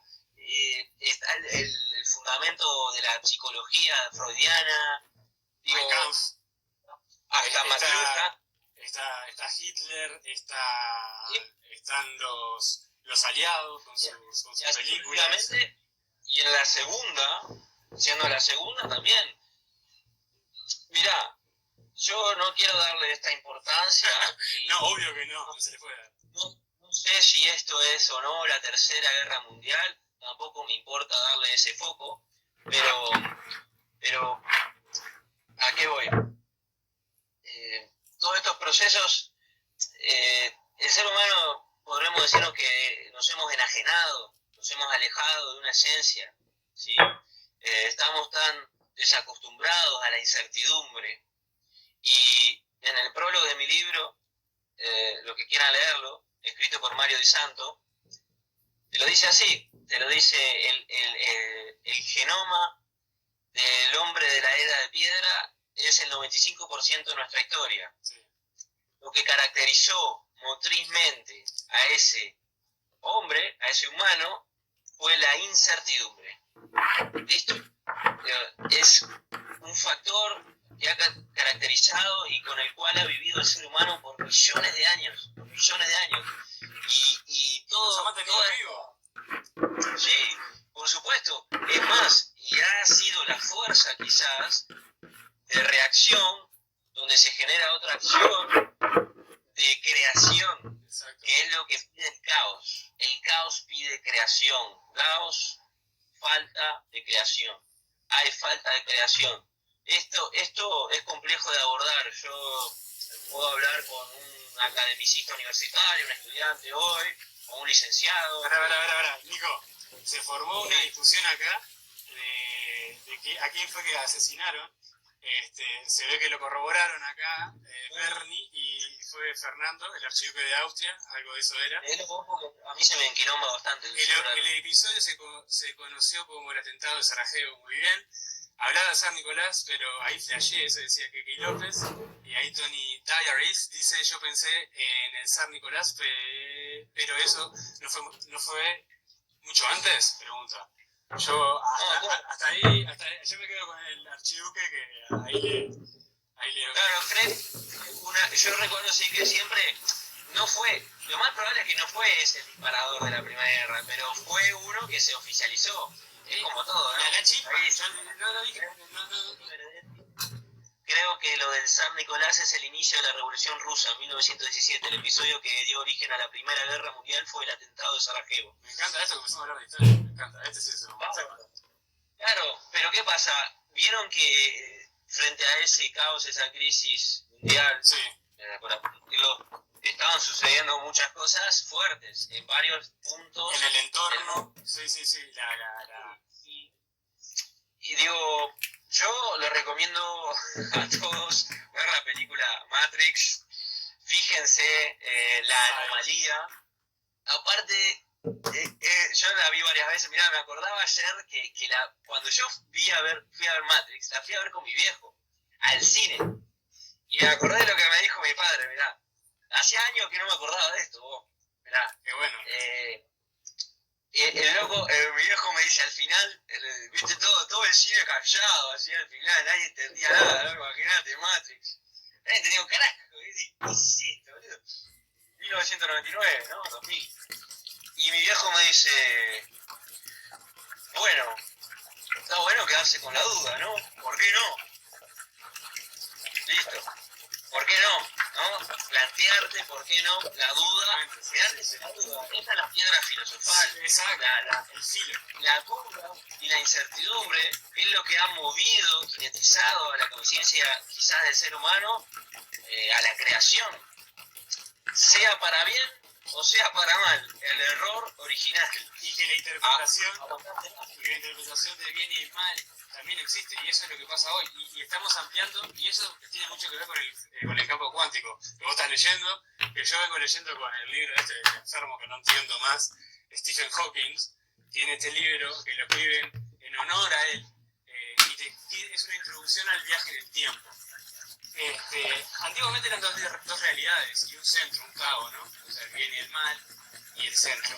está el fundamento de la psicología freudiana, hasta Matluca. Está Hitler, están los aliados con sus películas. Y en la segunda, siendo la segunda también, mirá, yo no quiero darle esta importancia. No, obvio que no se le puede dar. No sé si esto es o no la Tercera Guerra Mundial, tampoco me importa darle ese foco, pero ¿a qué voy? Todos estos procesos, el ser humano, podremos decirnos que nos hemos enajenado, nos hemos alejado de una esencia, ¿sí? Estamos tan desacostumbrados a la incertidumbre. Y en el prólogo de mi libro, los que quieran leerlo, escrito por Mario Di Santo, te lo dice así, te lo dice el genoma del hombre de la Edad de Piedra es el 95% de nuestra historia. Sí. Lo que caracterizó motrizmente a ese hombre, a ese humano, fue la incertidumbre. Esto es un factor que ha caracterizado y con el cual ha vivido el ser humano por millones de años. Y todo vivo. Sí, por supuesto. Es más, y ha sido la fuerza quizás de reacción donde se genera otra acción de creación. Exacto. Que es lo que pide el caos. El caos pide creación. Caos, falta de creación. Hay falta de creación. Esto es complejo de abordar. Yo puedo hablar con un academicista universitario, un estudiante hoy, o un licenciado. Pará, Nico, se formó una discusión acá de que a quién fue que asesinaron. Se ve que lo corroboraron acá, Bernie, y fue Fernando, el archiduque de Austria, algo de eso era. A mí se me enquilomba bastante. El episodio se conoció como el atentado de Sarajevo, muy bien. Hablaba de San Nicolás, pero ahí flasheé, eso decía Keke López, y ahí Tony Diaries dice, yo pensé en el San Nicolás, pero eso no fue mucho antes, pregunta. Yo hasta ahí, yo me quedo con el archiduque que ahí le... Claro, Fred, yo recuerdo sí que siempre no fue, lo más probable es que no fue ese el disparador de la Primera Guerra, pero fue uno que se oficializó. Es como todo, ¿no? La chispa, no dije... Creo que lo del San Nicolás es el inicio de la Revolución Rusa en 1917. El episodio que dio origen a la Primera Guerra Mundial fue el atentado de Sarajevo. Me encanta esto que empezamos a hablar de historia, me encanta. Este es eso. Claro, pero ¿qué pasa? Vieron que frente a ese caos, esa crisis mundial, sí, por así decirlo, estaban sucediendo muchas cosas fuertes en varios puntos. En el entorno, sí. Y digo, yo les recomiendo a todos ver la película Matrix. Fíjense la anomalía. Aparte, yo la vi varias veces. Mirá, me acordaba ayer que cuando yo fui a ver Matrix, la fui a ver con mi viejo, al cine. Y me acordé de lo que me dijo mi padre, mirá. Hacía años que no me acordaba de esto, vos. Mirá. Qué bueno. El loco, mi viejo me dice al final, viste todo el cine callado, así al final, nadie entendía nada, ¿no? Imagínate, Matrix. Nadie entendía un carajo, ¿qué es esto, boludo? 1999, ¿no? 2000. Y mi viejo me dice, bueno, está bueno quedarse con la duda, ¿no? ¿Por qué no? Listo. ¿Por qué no? ¿No? Plantearte, ¿por qué no? La duda, quedarte con la duda. Esa es la piedra filosofal. Exacto, el filo. La duda y la incertidumbre es lo que ha movido, kinetizado a la conciencia quizás del ser humano, a la creación. Sea para bien o sea para mal, el error original. Y que la interpretación de bien y mal también existe, y eso es lo que pasa hoy, y estamos ampliando, y eso tiene mucho que ver con el campo cuántico, que vos estás leyendo, que yo vengo leyendo con el libro de este enfermo que no entiendo más, Stephen Hawking, tiene este libro que lo escriben en honor a él, y es una introducción al viaje en el tiempo. Antiguamente eran dos realidades, y un centro, un cabo, ¿no? O sea, el bien y el mal, y el centro.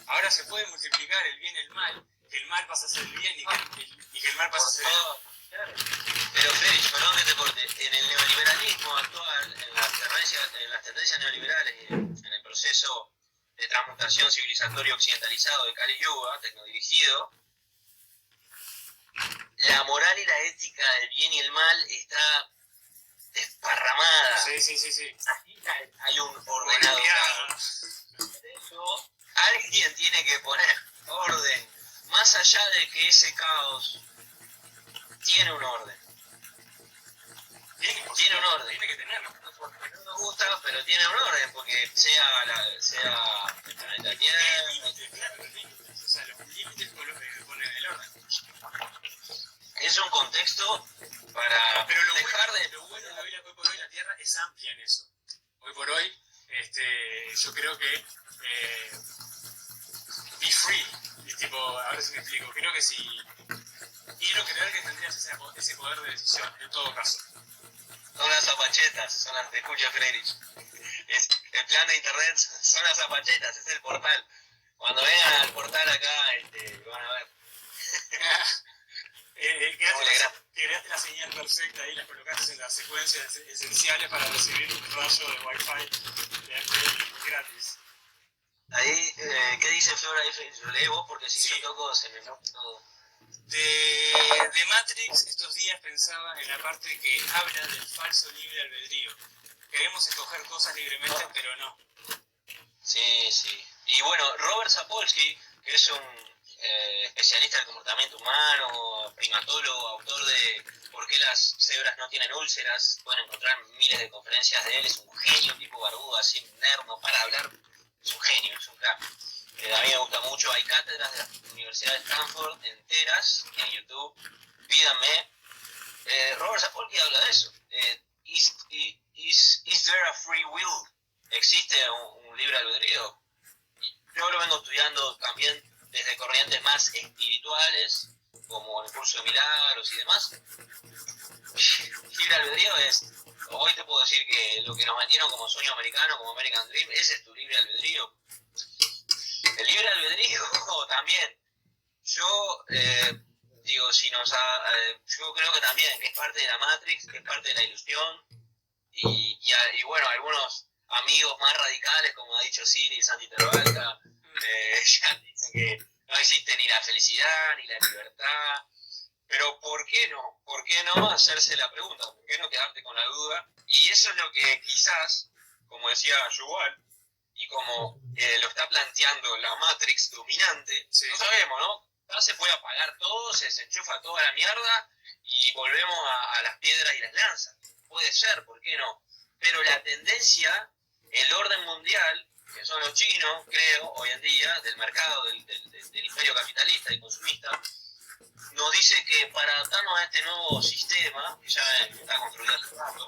Ahora se puede multiplicar el bien y el mal, que el mal pasa a ser el bien y que el mal pasa a ser el mal. Pero Freddy, perdón que te corte, en el neoliberalismo actual, en las tendencias neoliberales, en el proceso de transmutación civilizatorio occidentalizado de Kali Yuga, tecnodirigido, la moral y la ética del bien y el mal está desparramada. Sí. Hay un ordenado caos. Por eso, alguien tiene que poner orden. Más allá de que ese caos tiene un orden. Tiene un orden. Tiene que tenerlo. Porque no nos gusta, pero tiene un orden, porque sea el planeta Tierra. O sea, los límites ponen el orden. Es un contexto para pero lo dejar bueno de hoy por hoy la Tierra es amplia en eso. Hoy por hoy, yo creo que be free. Y tipo, ahora sí me explico. Creo que si quiero creer que tendrías ese poder de decisión, en todo caso. Son las zapachetas, son las de escucha Friedrich. El plan de internet son las zapachetas, es el portal. Cuando vengan al portal acá, van a ver. Creaste la señal perfecta y las colocaste en las secuencias esenciales para recibir un rayo de Wi-Fi gratis. Ahí, ¿qué dice Flora F? Lo leí vos porque si yo toco se me mueve todo. De Matrix, estos días pensaba en la parte que habla del falso libre albedrío. Queremos escoger cosas libremente, pero no. Sí, sí. Y bueno, Robert Sapolsky, que es un especialista del comportamiento humano, primatólogo, autor de ¿Por qué las cebras no tienen úlceras? Pueden encontrar miles de conferencias de él, es un genio, tipo barbudo, así, nerd, no para hablar, es un genio, es un crack. A mí me gusta mucho, hay cátedras de la Universidad de Stanford enteras en YouTube, pídanme. Robert Sapolsky habla de eso. Is there a free will? ¿Existe un libre albedrío? Yo lo vengo estudiando también desde corrientes más espirituales, como el curso de milagros y demás. Libre albedrío es, hoy te puedo decir que lo que nos metieron como sueño americano, como American Dream, ese es tu libre albedrío. El libre albedrío también, yo digo, yo creo que también que es parte de la Matrix, que es parte de la ilusión, y bueno, algunos amigos más radicales, como ha dicho Siri y Santi Tervalca, ya dicen que no existe ni la felicidad ni la libertad, pero ¿por qué no? ¿Por qué no hacerse la pregunta? ¿Por qué no quedarte con la duda? Y eso es lo que quizás, como decía Yuval, y como lo está planteando la Matrix dominante, sí. No sabemos, ¿no? Ya se puede apagar todo, se desenchufa toda la mierda y volvemos a las piedras y las lanzas. Puede ser, ¿por qué no? Pero la tendencia, el orden mundial, que son los chinos, creo, hoy en día, del mercado, del imperio capitalista y consumista, nos dice que para adaptarnos a este nuevo sistema, que ya está construido hace rato,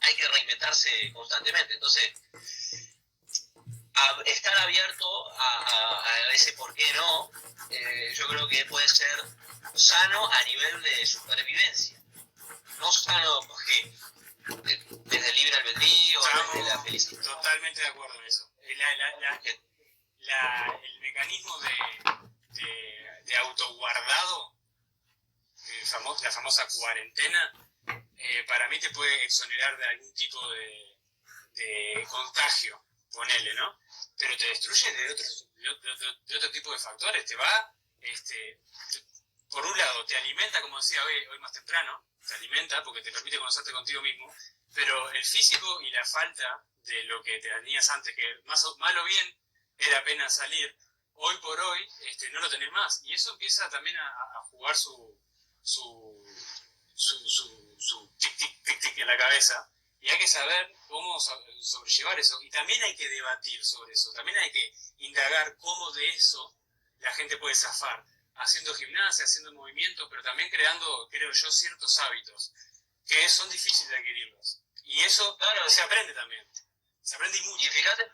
hay que reinventarse constantemente. Entonces, estar abierto a ese por qué no, yo creo que puede ser sano a nivel de supervivencia. No sano porque desde el libre albedrío, desde la felicidad. Totalmente de acuerdo en eso. El mecanismo de autoguardado, la famosa cuarentena, para mí te puede exonerar de algún tipo de contagio, ponele, ¿no? Pero te destruye de otro tipo de factores. Te va, por un lado, te alimenta, como decía hoy más temprano, te alimenta porque te permite conocerte contigo mismo, pero el físico y la falta de lo que tenías antes, que mal o bien era apenas salir, hoy por hoy no lo tenés más. Y eso empieza también a jugar su tic tic tic tic en la cabeza. Y hay que saber cómo sobrellevar eso. Y también hay que debatir sobre eso. También hay que indagar cómo de eso la gente puede zafar. Haciendo gimnasia, haciendo movimientos, pero también creando, creo yo, ciertos hábitos que son difíciles de adquirirlos. Y eso, claro, se aprende también. Se aprende mucho. Y fíjate,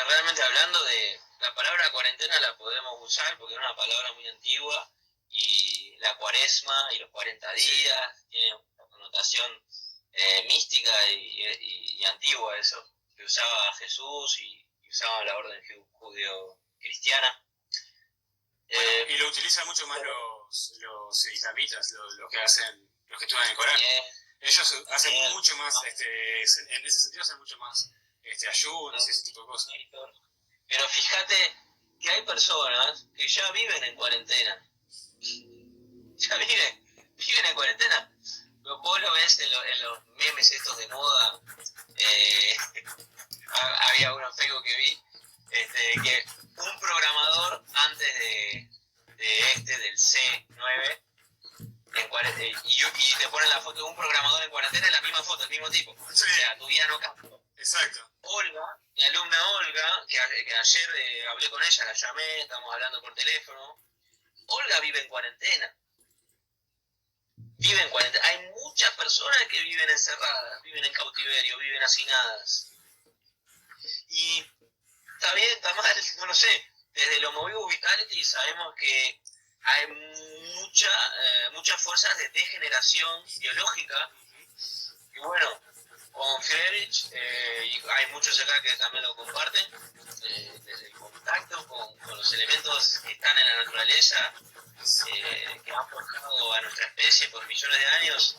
realmente hablando de la palabra cuarentena la podemos usar porque es una palabra muy antigua y la cuaresma y los 40 días tiene una connotación mística y antigua, eso que usaba Jesús y usaba la orden judío-cristiana. Bueno, y lo utilizan mucho más los islamitas, los que estudian en el Corán. Ellos hacen mucho más, en ese sentido hacen mucho más ayunos y ese tipo de cosas. Pero fíjate que hay personas que ya viven en cuarentena. Ya viven en cuarentena. Vos lo ves en los memes estos de moda. Había uno en Facebook que vi, que un programador antes del C9 y te ponen la foto de un programador en cuarentena, la misma foto, el mismo tipo. Sí. O sea, tu vida no cambia. Exacto. Olga, mi alumna Olga, que ayer hablé con ella, la llamé, estamos hablando por teléfono. Olga vive en cuarentena. Hay muchas personas que viven encerradas, viven en cautiverio, viven hacinadas. Y está bien, está mal, no sé. Desde el Homo Vivus Vitality sabemos que hay muchas fuerzas de degeneración biológica. Y bueno, con Friedrich, y hay muchos acá que también lo comparten, desde el contacto con los elementos que están en la naturaleza, que han forjado a nuestra especie por millones de años,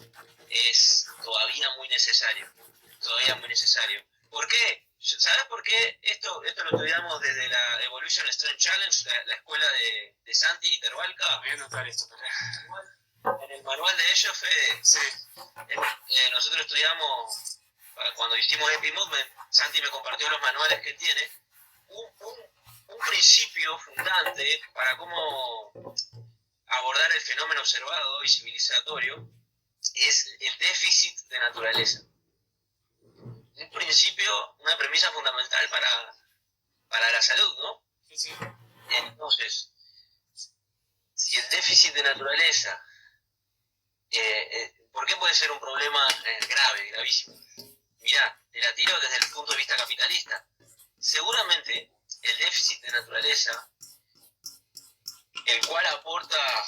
es todavía muy necesario. Todavía muy necesario. ¿Por qué? ¿Sabes por qué? Esto lo estudiamos desde la Evolution Strength Challenge, la escuela de Santi y Tervalca. Voy a anotar esto, En el manual de ellos, Fede, sí. nosotros estudiamos, cuando hicimos Epi Movement, Santi me compartió los manuales que tiene, un principio fundante para cómo abordar el fenómeno observado y civilizatorio es el déficit de naturaleza. Un principio, una premisa fundamental para la salud, ¿no? Sí, sí. Entonces, si el déficit de naturaleza, ¿por qué puede ser un problema grave, gravísimo? Mirá, te la tiro desde el punto de vista capitalista. Seguramente el déficit de naturaleza, el cual aporta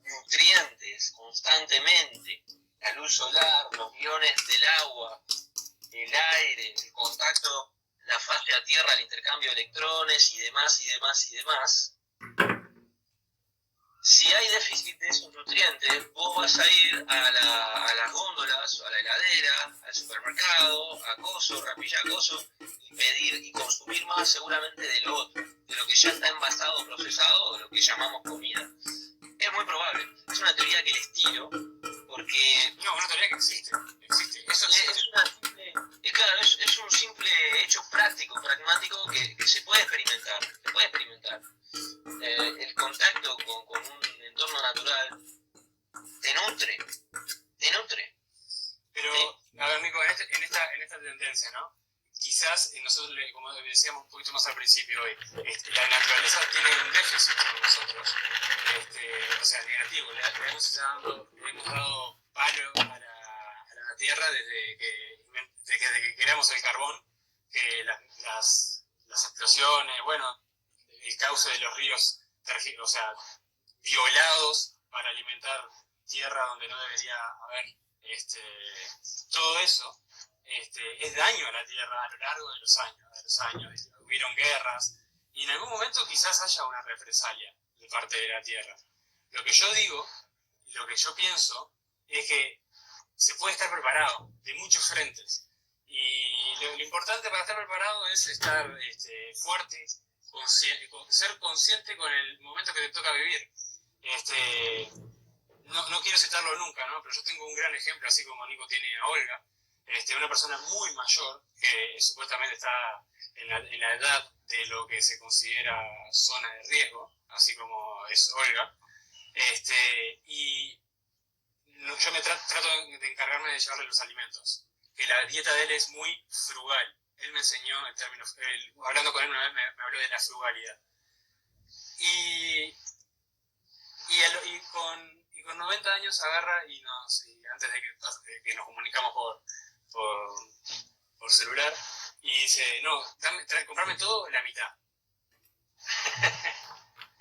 nutrientes constantemente, la luz solar, los iones del agua, el aire, el contacto, la fase a tierra, el intercambio de electrones y demás, y demás, y demás. Si hay déficit de esos nutrientes, vos vas a ir a las góndolas, a la heladera, al supermercado, a coso, rapilla coso, y pedir y consumir más seguramente de lo otro, de lo que ya está envasado, procesado, o lo que llamamos comida. Es muy probable. Es una teoría que les tiro, porque... No, una teoría que existe. Eso existe. Claro, es un simple hecho práctico, pragmático, que se puede experimentar. Se puede experimentar. El contacto con un entorno natural te nutre. Pero, ¿Sí? a ver, Nico, en esta tendencia, ¿no? Quizás nosotros, como decíamos un poquito más al principio hoy, la naturaleza tiene un déficit con nosotros, o sea, negativo. Le hemos dado palo a la Tierra desde que creamos el carbón, que las explosiones, bueno, el cauce de los ríos, o sea, violados para alimentar tierra donde no debería haber, todo eso es daño a la tierra a lo largo de los años. Hubieron guerras y en algún momento quizás haya una represalia de parte de la tierra. Lo que yo digo, lo que yo pienso, es que se puede estar preparado de muchos frentes. Y lo importante para estar preparado es estar fuerte, ser consciente con el momento que te toca vivir. No quiero citarlo nunca, ¿no? Pero yo tengo un gran ejemplo, así como Nico tiene a Olga, una persona muy mayor que supuestamente está en la edad de lo que se considera zona de riesgo, así como es Olga, y yo me trato de encargarme de llevarle los alimentos, que la dieta de él es muy frugal. Él me enseñó en términos, hablando con él una vez me habló de la frugalidad. Y con 90 años agarra y antes de que nos comunicamos por celular, y dice, no, comprame todo la mitad.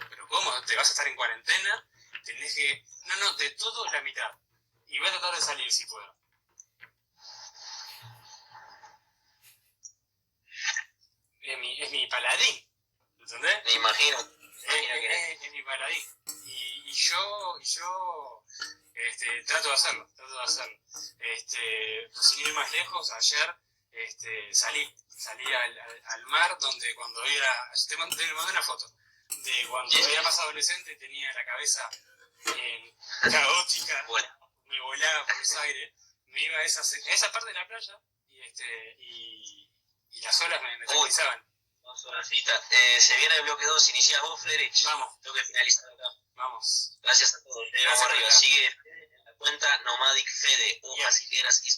¿Pero cómo? ¿Te vas a estar en cuarentena? Tenés que... No, de todo la mitad. Y voy a tratar de salir si puedo. Es mi paladín, ¿entendés? Me imagino. Es mi paladín. Y yo trato de hacerlo. Sin ir más lejos, ayer salí al mar, donde cuando te mandé una foto de cuando era más adolescente, tenía la cabeza caótica, me volaba por los aires, me iba a esa parte de la playa y las olas me tranquilizaban. Se viene el bloque 2, iniciás vos, Friedrich. Vamos. Tengo que finalizar acá. Vamos. Gracias a todos. Vamos arriba. Sigue en la cuenta Nomadic Fede. Hojas y piedras y